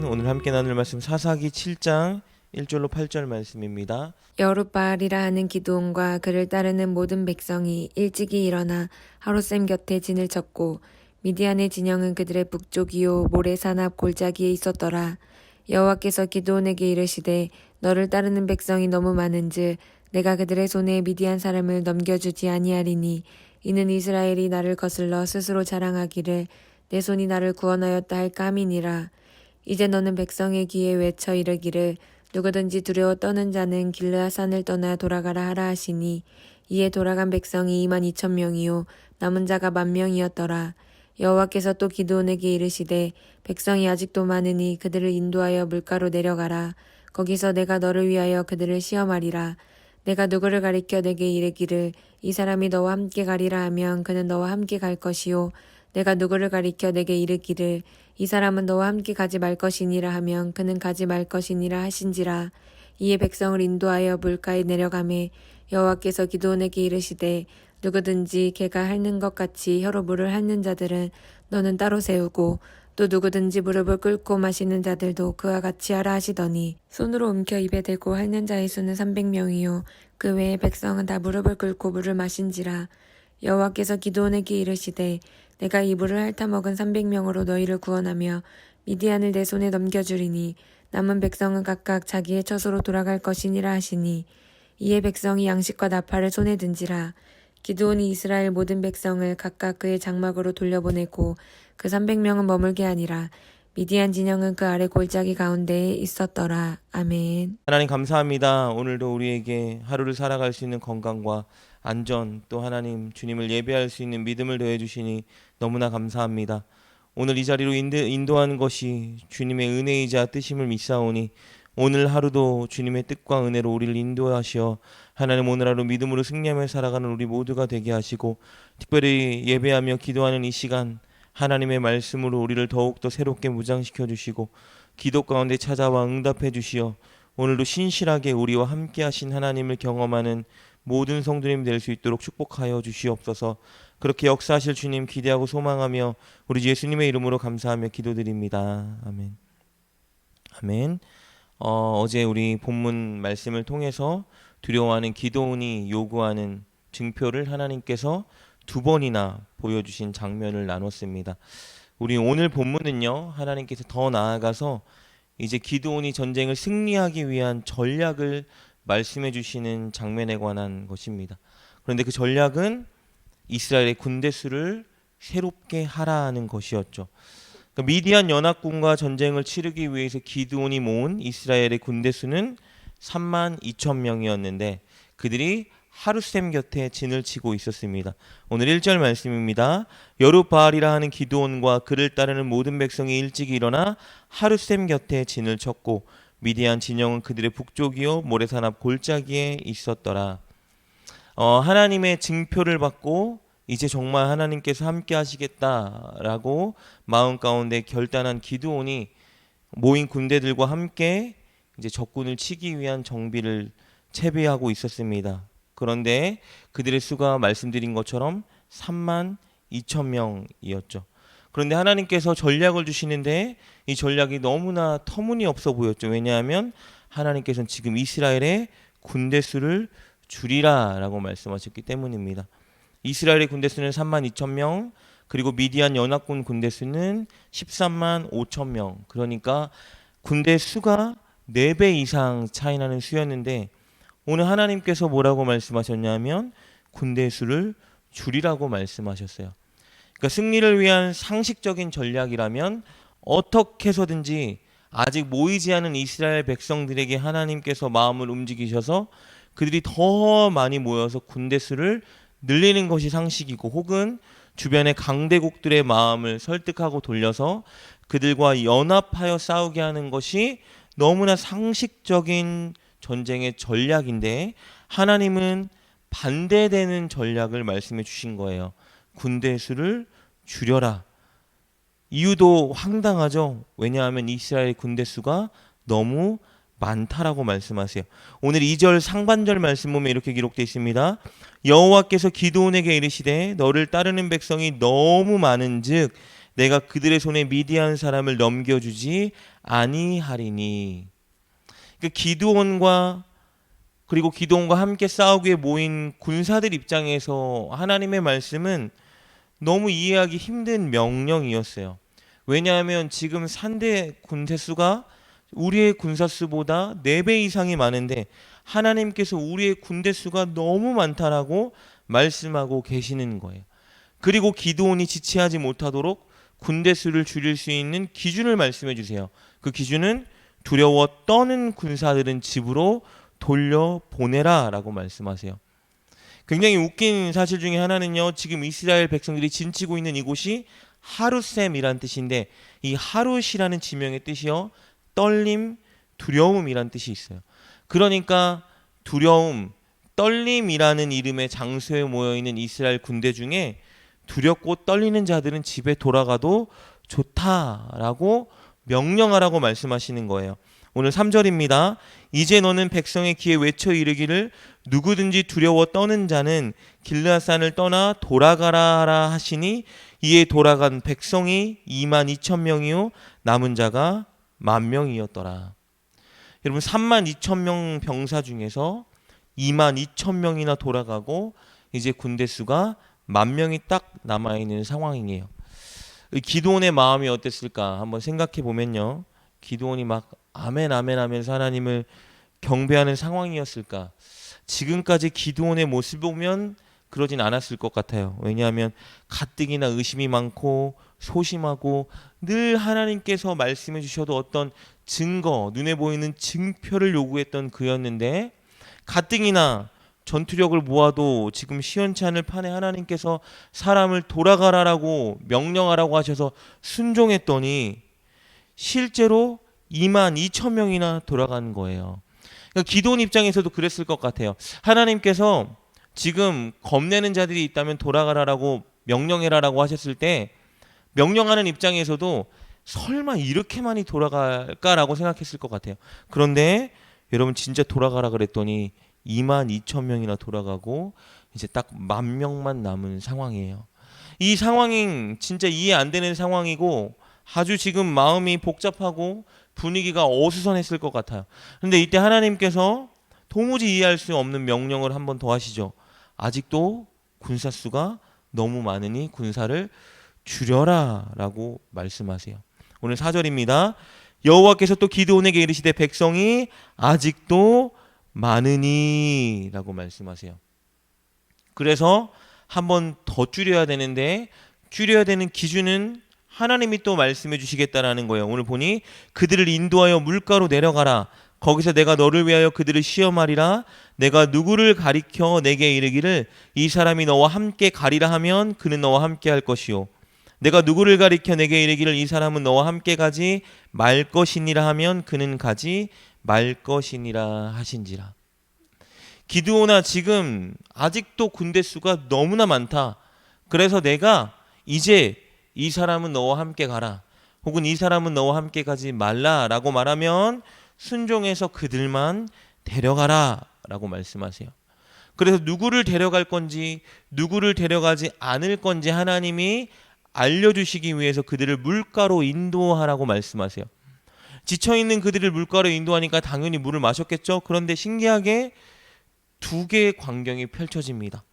오늘 함께 나눌 말씀 사사기 7장 1절로 8절 말씀입니다. 여룻바알이라 하는 기드온과 그를 따르는 모든 백성이 일찍이 일어나 하룻샘 곁에 진을 쳤고 미디안의 진영은 그들의 북쪽이요 모래산 앞 골짜기에 있었더라. 여호와께서 기드온에게 이르시되 너를 따르는 백성이 너무 많은즉 내가 그들의 손에 미디안 사람을 넘겨주지 아니하리니 이는 이스라엘이 나를 거슬러 스스로 자랑하기를 내 손이 나를 구원하였다 할까 함이니라. 이제 너는 백성의 귀에 외쳐 이르기를 누구든지 두려워 떠는 자는 길르앗 산을 떠나 돌아가라 하라 하시니 이에 돌아간 백성이 22,000명이요 남은 자가 10,000명이었더라. 여호와께서 또 기드온에게 이르시되 백성이 아직도 많으니 그들을 인도하여 물가로 내려가라. 거기서 내가 너를 위하여 그들을 시험하리라. 내가 누구를 가리켜 내게 이르기를 이 사람이 너와 함께 가리라 하면 그는 너와 함께 갈 것이요 내가 누구를 가리켜 내게 이르기를 이 사람은 너와 함께 가지 말 것이니라 하면 그는 가지 말 것이니라 하신지라. 이에 백성을 인도하여 물가에 내려가매 여호와께서 기드온에게 이르시되 누구든지 개가 핥는 것 같이 혀로 물을 핥는 자들은 너는 따로 세우고 또 누구든지 무릎을 꿇고 마시는 자들도 그와 같이 하라 하시더니 손으로 움켜 입에 대고 핥는 자의 수는 300명이요 그 외에 백성은 다 무릎을 꿇고 물을 마신지라. 여호와께서 기드온에게 이르시되 내가 이 물을 핥아먹은 300명으로 너희를 구원하며 미디안을 내 손에 넘겨주리니 남은 백성은 각각 자기의 처소로 돌아갈 것이니라 하시니 이에 백성이 양식과 나팔을 손에 든지라. 기드온이 이스라엘 모든 백성을 각각 그의 장막으로 돌려보내고 그 300명은 머물게 하니라. 미디안 진영은 그 아래 골짜기 가운데에 있었더라. 아멘. 하나님 감사합니다. 오늘도 우리에게 하루를 살아갈 수 있는 건강과 안전, 또 하나님 주님을 예배할 수 있는 믿음을 더해 주시니 너무나 감사합니다. 오늘 이 자리로 인도하는 것이 주님의 은혜이자 뜻임을 믿사오니 오늘 하루도 주님의 뜻과 은혜로 우리를 인도하시어 하나님 오늘 하루 믿음으로 승리하며 살아가는 우리 모두가 되게 하시고, 특별히 예배하며 기도하는 이 시간 하나님의 말씀으로 우리를 더욱더 새롭게 무장시켜 주시고 기도 가운데 찾아와 응답해 주시어 오늘도 신실하게 우리와 함께 하신 하나님을 경험하는 모든 성도님 될 수 있도록 축복하여 주시옵소서. 그렇게 역사하실 주님 기대하고 소망하며 우리 주 예수님의 이름으로 감사하며 기도드립니다. 아멘. 아멘. 어제 우리 본문 말씀을 통해서 두려워하는 기드온이 요구하는 증표를 하나님께서 두 번이나 보여주신 장면을 나눴습니다. 우리 오늘 본문은요, 하나님께서 더 나아가서 이제 기드온이 전쟁을 승리하기 위한 전략을 말씀해 주시는 장면에 관한 것입니다. 그런데 그 전략은 이스라엘의 군대 수를 새롭게 하라는 것이었죠. 그러니까 미디안 연합군과 전쟁을 치르기 위해서 기드온이 모은 이스라엘의 군대 수는 32,000명이었는데 그들이 하룻샘 곁에 진을 치고 있었습니다. 오늘 1절 말씀입니다. 여룻바알이라 하는 기드온과 그를 따르는 모든 백성이 일찍 일어나 하룻샘 곁에 진을 쳤고 미디안 진영은 그들의 북쪽이요 모래산 앞 골짜기에 있었더라. 하나님의 증표를 받고 이제 정말 하나님께서 함께 하시겠다라고 마음 가운데 결단한 기드온이 모인 군대들과 함께 이제 적군을 치기 위한 정비를 채비하고 있었습니다. 그런데 그들의 수가 말씀드린 것처럼 32,000명이었죠. 그런데 하나님께서 전략을 주시는데 이 전략이 너무나 터무니없어 보였죠. 왜냐하면 하나님께서는 지금 이스라엘의 군대 수를 줄이라라고 말씀하셨기 때문입니다. 이스라엘의 군대 수는 32,000명, 그리고 미디안 연합군 군대 수는 135,000명. 그러니까 군대 수가 4배 이상 차이 나는 수였는데 오늘 하나님께서 뭐라고 말씀하셨냐면 군대 수를 줄이라고 말씀하셨어요. 그러니까 승리를 위한 상식적인 전략이라면 어떻게 해서든지 아직 모이지 않은 이스라엘 백성들에게 하나님께서 마음을 움직이셔서 그들이 더 많이 모여서 군대 수를 늘리는 것이 상식이고, 혹은 주변의 강대국들의 마음을 설득하고 돌려서 그들과 연합하여 싸우게 하는 것이 너무나 상식적인 전쟁의 전략인데 하나님은 반대되는 전략을 말씀해 주신 거예요. 군대 수를 줄여라. 이유도 황당하죠. 왜냐하면 이스라엘 군대 수가 너무 많다라고 말씀하세요. 오늘 2절 상반절 말씀 보면 이렇게 기록되어 있습니다. 여호와께서 기드온에게 이르시되 너를 따르는 백성이 너무 많은즉 내가 그들의 손에 미디안 사람을 넘겨주지 아니하리니. 그러니까 기드온과 함께 싸우기 위해 모인 군사들 입장에서 하나님의 말씀은 너무 이해하기 힘든 명령이었어요. 왜냐하면 지금 상대 군대 수가 우리의 군사 수보다 4배 이상이 많은데 하나님께서 우리의 군대 수가 너무 많다라고 말씀하고 계시는 거예요. 그리고 기드온이 지체하지 못하도록 군대 수를 줄일 수 있는 기준을 말씀해 주세요. 그 기준은 두려워 떠는 군사들은 집으로 돌려보내라 라고 말씀하세요. 굉장히 웃긴 사실 중에 하나는요, 지금 이스라엘 백성들이 진치고 있는 이곳이 하룻셈이란 뜻인데, 이 하룻이라는 지명의 뜻이요, 떨림, 두려움이란 뜻이 있어요. 그러니까 두려움, 떨림이라는 이름의 장소에 모여있는 이스라엘 군대 중에 두렵고 떨리는 자들은 집에 돌아가도 좋다라고 명령하라고 말씀하시는 거예요. 오늘 3절입니다. 이제 너는 백성의 귀에 외쳐 이르기를 누구든지 두려워 떠는 자는 길르앗산을 떠나 돌아가라 하라 하시니 이에 돌아간 백성이 2만 2천 명이요 남은 자가 10,000명이었더라. 여러분 3만 2천 명 병사 중에서 2만 2천 명이나 돌아가고 이제 군대 수가 10,000명이 딱 남아있는 상황이에요. 기드온의 마음이 어땠을까 한번 생각해 보면요, 기드온이 막 아멘 아멘 하면서 하나님을 경배하는 상황이었을까? 지금까지 기드온의 모습 보면 그러진 않았을 것 같아요. 왜냐하면 가뜩이나 의심이 많고 소심하고 늘 하나님께서 말씀해 주셔도 어떤 증거, 눈에 보이는 증표를 요구했던 그였는데, 가뜩이나 전투력을 모아도 지금 시원치 않을 판에 하나님께서 사람을 돌아가라라고 명령하라고 하셔서 순종했더니 실제로 2만 2천 명이나 돌아간 거예요. 그러니까 기드온 입장에서도 그랬을 것 같아요. 하나님께서 지금 겁내는 자들이 있다면 돌아가라라고 명령해라라고 하셨을 때 명령하는 입장에서도 설마 이렇게 많이 돌아갈까라고 생각했을 것 같아요. 그런데 여러분 진짜 돌아가라 그랬더니 2만 2천 명이나 돌아가고 이제 딱 10,000명만 남은 상황이에요. 이 상황이 진짜 이해 안 되는 상황이고 아주 지금 마음이 복잡하고 분위기가 어수선했을 것 같아요. 그런데 이때 하나님께서 도무지 이해할 수 없는 명령을 한 번 더 하시죠. 아직도 군사 수가 너무 많으니 군사를 줄여라 라고 말씀하세요. 오늘 4절입니다. 여호와께서 또 기드온에게 이르시되 백성이 아직도 많으니 라고 말씀하세요. 그래서 한 번 더 줄여야 되는데 줄여야 되는 기준은 하나님이 또 말씀해 주시겠다라는 거예요. 오늘 보니 그들을 인도하여 물가로 내려가라. 거기서 내가 너를 위하여 그들을 시험하리라. 내가 누구를 가리켜 내게 이르기를 이 사람이 너와 함께 가리라 하면 그는 너와 함께 할 것이요. 내가 누구를 가리켜 내게 이르기를 이 사람은 너와 함께 가지 말 것이니라 하면 그는 가지 말 것이니라 하신지라. 기드온아, 지금 아직도 군대 수가 너무나 많다. 그래서 내가 이제 이 사람은 너와 함께 가라, 혹은 이 사람은 너와 함께 가지 말라라고 말하면 순종해서 그들만 데려가라 라고 말씀하세요. 그래서 누구를 데려갈 건지 누구를 데려가지 않을 건지 하나님이 알려주시기 위해서 그들을 물가로 인도하라고 말씀하세요. 지쳐있는 그들을 물가로 인도하니까 당연히 물을 마셨겠죠. 그런데 신기하게 두 개의 광경이 펼쳐집니다.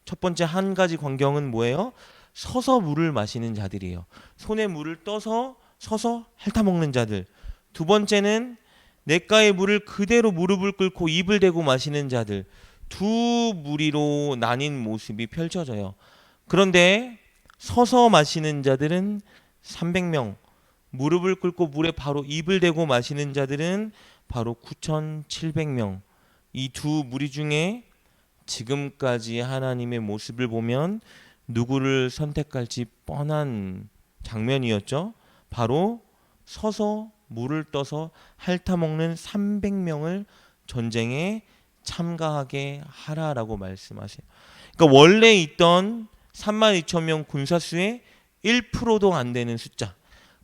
첫 번째 한 가지 광경은 뭐예요? 서서 물을 마시는 자들이에요. 손에 물을 떠서 서서 핥아먹는 자들. 두 번째는 냇가의 물을 그대로 무릎을 꿇고 입을 대고 마시는 자들. 두 무리로 나뉜 모습이 펼쳐져요. 그런데 서서 마시는 자들은 300명, 무릎을 꿇고 물에 바로 입을 대고 마시는 자들은 바로 9,700명. 이 두 무리 중에 지금까지 하나님의 모습을 보면 누구를 선택할지 뻔한 장면이었죠. 바로 서서 물을 떠서 핥아먹는 300명을 전쟁에 참가하게 하라라고 말씀하세요. 그러니까 원래 있던 32,000명 군사수의 1%도 안 되는 숫자,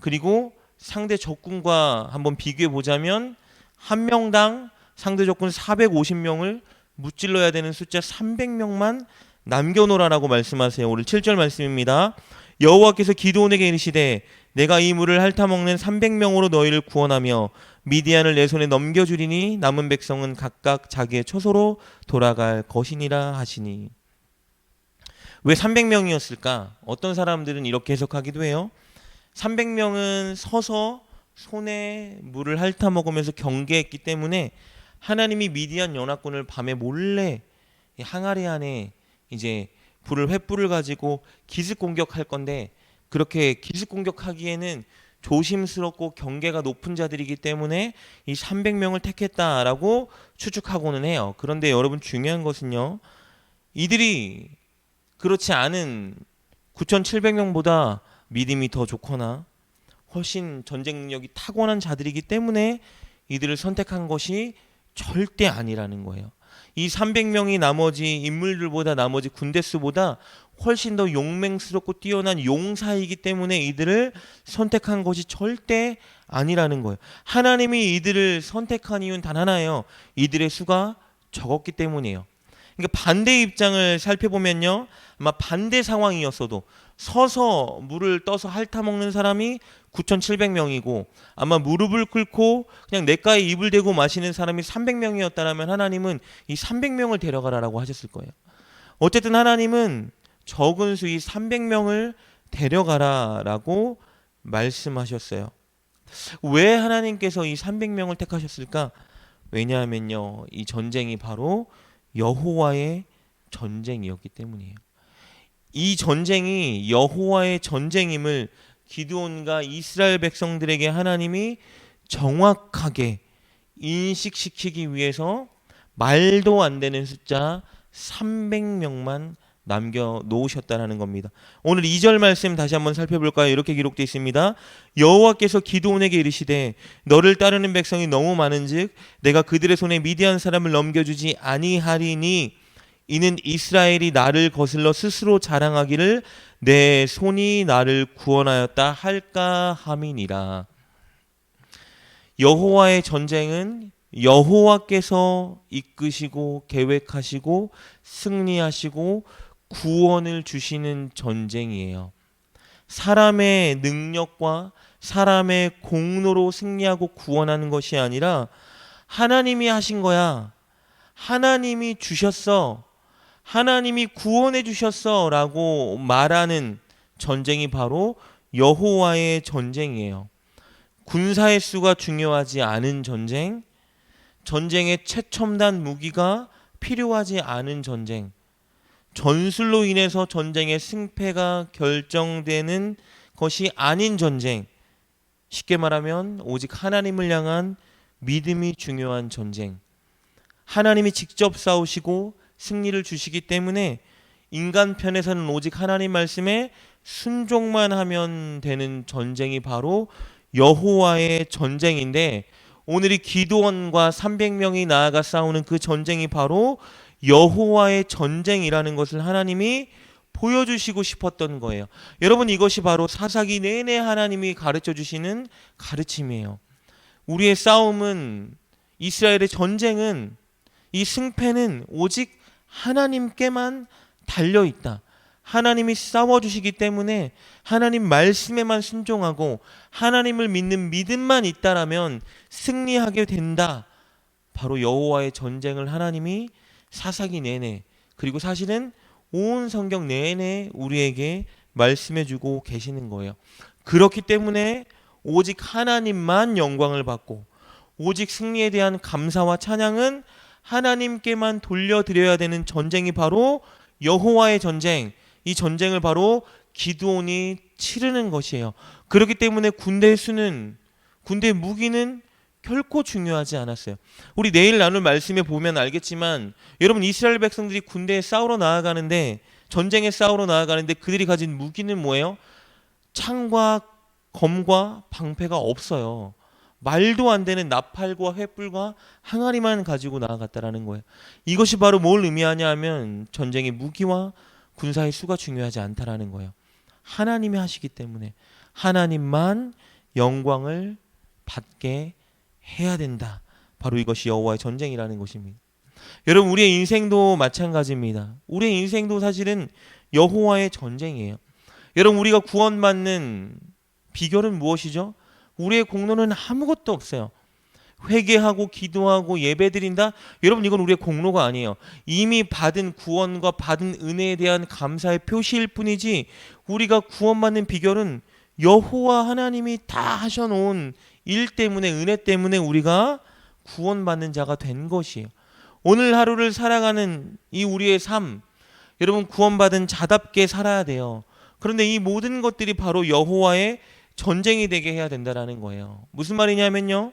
그리고 상대 적군과 한번 비교해 보자면 한 명당 상대 적군 450명을 무찔러야 되는 숫자 300명만 남겨놓으라고 말씀하세요. 오늘 7절 말씀입니다. 여호와께서 기드온에게 이르시되 내가 이 물을 핥아먹는 300명으로 너희를 구원하며 미디안을 내 손에 넘겨주리니 남은 백성은 각각 자기의 처소로 돌아갈 것이니라 하시니. 왜 300명이었을까? 어떤 사람들은 이렇게 해석하기도 해요. 300명은 서서 손에 물을 핥아 먹으면서 경계했기 때문에 하나님이 미디안 연합군을 밤에 몰래 이 항아리 안에 이제 횃불을 가지고 기습 공격할 건데, 그렇게 기습 공격하기에는 조심스럽고 경계가 높은 자들이기 때문에 이 300명을 택했다라고 추측하고는 해요. 그런데 여러분, 중요한 것은요, 이들이 그렇지 않은 9,700명보다 믿음이 더 좋거나 훨씬 전쟁 능력이 타고난 자들이기 때문에 이들을 선택한 것이 절대 아니라는 거예요. 이 300명이 나머지 인물들보다, 나머지 군대 수보다 훨씬 더 용맹스럽고 뛰어난 용사이기 때문에 이들을 선택한 것이 절대 아니라는 거예요. 하나님이 이들을 선택한 이유는 단 하나예요. 이들의 수가 적었기 때문이에요. 그러니까 반대 입장을 살펴보면요, 아마 반대 상황이었어도 서서 물을 떠서 핥아먹는 사람이 9,700명이고 아마 무릎을 꿇고 그냥 냇가에 입을 대고 마시는 사람이 300명이었다면 하나님은 이 300명을 데려가라라고 하셨을 거예요. 어쨌든 하나님은 적은 수 이 300명을 데려가라라고 말씀하셨어요. 왜 하나님께서 이 300명을 택하셨을까? 왜냐하면요, 이 전쟁이 바로 여호와의 전쟁이었기 때문이에요. 이 전쟁이 여호와의 전쟁임을 기드온과 이스라엘 백성들에게 하나님이 정확하게 인식시키기 위해서 말도 안 되는 숫자 300명만 남겨놓으셨다는 겁니다. 오늘 2절 말씀 다시 한번 살펴볼까요? 이렇게 기록되어 있습니다. 여호와께서 기드온에게 이르시되 너를 따르는 백성이 너무 많은즉 내가 그들의 손에 미디안 사람을 넘겨주지 아니하리니 이는 이스라엘이 나를 거슬러 스스로 자랑하기를 내 손이 나를 구원하였다 할까 함이니라. 여호와의 전쟁은 여호와께서 이끄시고 계획하시고 승리하시고 구원을 주시는 전쟁이에요. 사람의 능력과 사람의 공로로 승리하고 구원하는 것이 아니라 하나님이 하신 거야. 하나님이 주셨어. 하나님이 구원해 주셨어 라고 말하는 전쟁이 바로 여호와의 전쟁이에요. 군사의 수가 중요하지 않은 전쟁, 전쟁의 최첨단 무기가 필요하지 않은 전쟁, 전술로 인해서 전쟁의 승패가 결정되는 것이 아닌 전쟁, 쉽게 말하면 오직 하나님을 향한 믿음이 중요한 전쟁. 하나님이 직접 싸우시고 승리를 주시기 때문에 인간 편에서는 오직 하나님 말씀에 순종만 하면 되는 전쟁이 바로 여호와의 전쟁인데, 오늘 이 기드온과 300명이 나아가 싸우는 그 전쟁이 바로 여호와의 전쟁이라는 것을 하나님이 보여주시고 싶었던 거예요. 여러분, 이것이 바로 사사기 내내 하나님이 가르쳐 주시는 가르침이에요. 우리의 싸움은, 이스라엘의 전쟁은, 이 승패는 오직 하나님께만 달려있다. 하나님이 싸워주시기 때문에 하나님 말씀에만 순종하고 하나님을 믿는 믿음만 있다라면 승리하게 된다. 바로 여호와의 전쟁을 하나님이 사사기 내내, 그리고 사실은 온 성경 내내 우리에게 말씀해주고 계시는 거예요. 그렇기 때문에 오직 하나님만 영광을 받고 오직 승리에 대한 감사와 찬양은 하나님께만 돌려드려야 되는 전쟁이 바로 여호와의 전쟁. 이 전쟁을 바로 기드온이 치르는 것이에요. 그렇기 때문에 군대의 수는, 군대의 무기는 결코 중요하지 않았어요. 우리 내일 나눌 말씀에 보면 알겠지만, 여러분, 이스라엘 백성들이 군대에 싸우러 나아가는데, 전쟁에 싸우러 나아가는데 그들이 가진 무기는 뭐예요? 창과 검과 방패가 없어요. 말도 안 되는 나팔과 횃불과 항아리만 가지고 나아갔다라는 거예요. 이것이 바로 뭘 의미하냐 하면 전쟁의 무기와 군사의 수가 중요하지 않다라는 거예요. 하나님이 하시기 때문에 하나님만 영광을 받게 해야 된다. 바로 이것이 여호와의 전쟁이라는 것입니다. 여러분, 우리의 인생도 마찬가지입니다. 우리의 인생도 사실은 여호와의 전쟁이에요. 여러분, 우리가 구원받는 비결은 무엇이죠? 우리의 공로는 아무것도 없어요. 회개하고 기도하고 예배드린다? 여러분, 이건 우리의 공로가 아니에요. 이미 받은 구원과 받은 은혜에 대한 감사의 표시일 뿐이지, 우리가 구원받는 비결은 여호와 하나님이 다 하셔놓은 일 때문에, 은혜 때문에 우리가 구원받는 자가 된 것이에요. 오늘 하루를 살아가는 이 우리의 삶, 여러분, 구원받은 자답게 살아야 돼요. 그런데 이 모든 것들이 바로 여호와의 전쟁이 되게 해야 된다라는 거예요. 무슨 말이냐면요,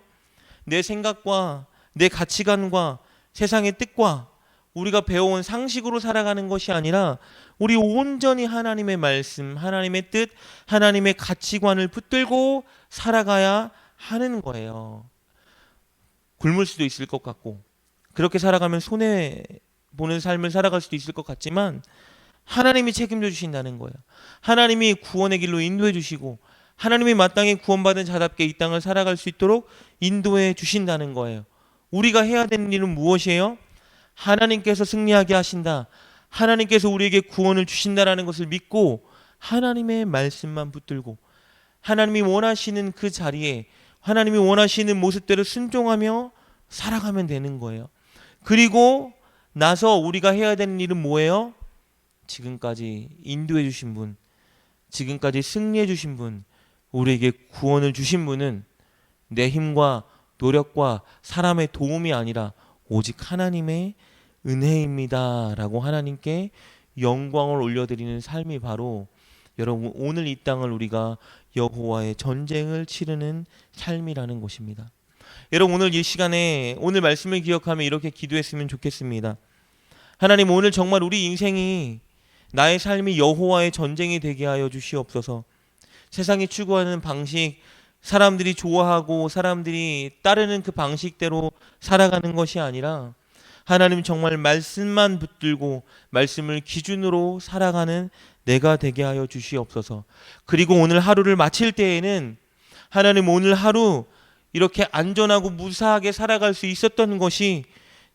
내 생각과 내 가치관과 세상의 뜻과 우리가 배워온 상식으로 살아가는 것이 아니라 우리 온전히 하나님의 말씀, 하나님의 뜻, 하나님의 가치관을 붙들고 살아가야 하는 거예요. 굶을 수도 있을 것 같고, 그렇게 살아가면 손해보는 삶을 살아갈 수도 있을 것 같지만, 하나님이 책임져 주신다는 거예요. 하나님이 구원의 길로 인도해 주시고, 하나님이 마땅히 구원받은 자답게 이 땅을 살아갈 수 있도록 인도해 주신다는 거예요. 우리가 해야 되는 일은 무엇이에요? 하나님께서 승리하게 하신다, 하나님께서 우리에게 구원을 주신다라는 것을 믿고 하나님의 말씀만 붙들고 하나님이 원하시는 그 자리에 하나님이 원하시는 모습대로 순종하며 살아가면 되는 거예요. 그리고 나서 우리가 해야 되는 일은 뭐예요? 지금까지 인도해 주신 분, 지금까지 승리해 주신 분, 우리에게 구원을 주신 분은 내 힘과 노력과 사람의 도움이 아니라 오직 하나님의 은혜입니다 라고 하나님께 영광을 올려드리는 삶이 바로 여러분 오늘 이 땅을 우리가 여호와의 전쟁을 치르는 삶이라는 것입니다. 여러분, 오늘 이 시간에 오늘 말씀을 기억하며 이렇게 기도했으면 좋겠습니다. 하나님, 오늘 정말 우리 인생이 나의 삶이 여호와의 전쟁이 되게 하여 주시옵소서. 세상이 추구하는 방식, 사람들이 좋아하고 사람들이 따르는 그 방식대로 살아가는 것이 아니라 하나님 정말 말씀만 붙들고 말씀을 기준으로 살아가는 내가 되게 하여 주시옵소서. 그리고 오늘 하루를 마칠 때에는 하나님, 오늘 하루 이렇게 안전하고 무사하게 살아갈 수 있었던 것이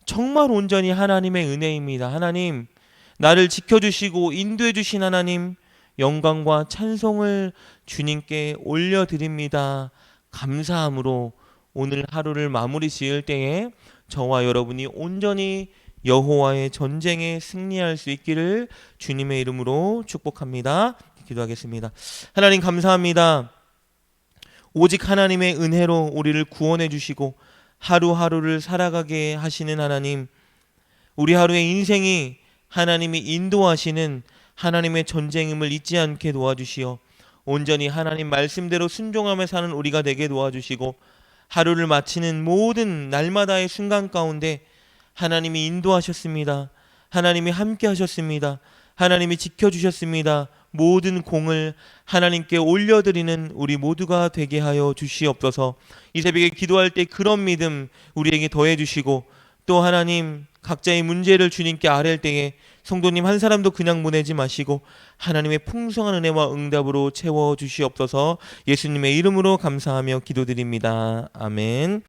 정말 온전히 하나님의 은혜입니다. 하나님, 나를 지켜주시고 인도해 주신 하나님, 영광과 찬송을 주님께 올려드립니다. 감사함으로 오늘 하루를 마무리 지을 때에 저와 여러분이 온전히 여호와의 전쟁에 승리할 수 있기를 주님의 이름으로 축복합니다. 기도하겠습니다. 하나님, 감사합니다. 오직 하나님의 은혜로 우리를 구원해 주시고 하루하루를 살아가게 하시는 하나님, 우리 하루의 인생이 하나님이 인도하시는 하나님의 전쟁임을 잊지 않게 도와주시어 온전히 하나님 말씀대로 순종하며 사는 우리가 되게 도와주시고, 하루를 마치는 모든 날마다의 순간 가운데 하나님이 인도하셨습니다. 하나님이 함께 하셨습니다. 하나님이 지켜주셨습니다. 모든 공을 하나님께 올려드리는 우리 모두가 되게 하여 주시옵소서. 이 새벽에 기도할 때 그런 믿음 우리에게 더해 주시고, 또 하나님 각자의 문제를 주님께 아뢰을 때에 성도님 한 사람도 그냥 보내지 마시고 하나님의 풍성한 은혜와 응답으로 채워 주시옵소서. 예수님의 이름으로 감사하며 기도드립니다. 아멘.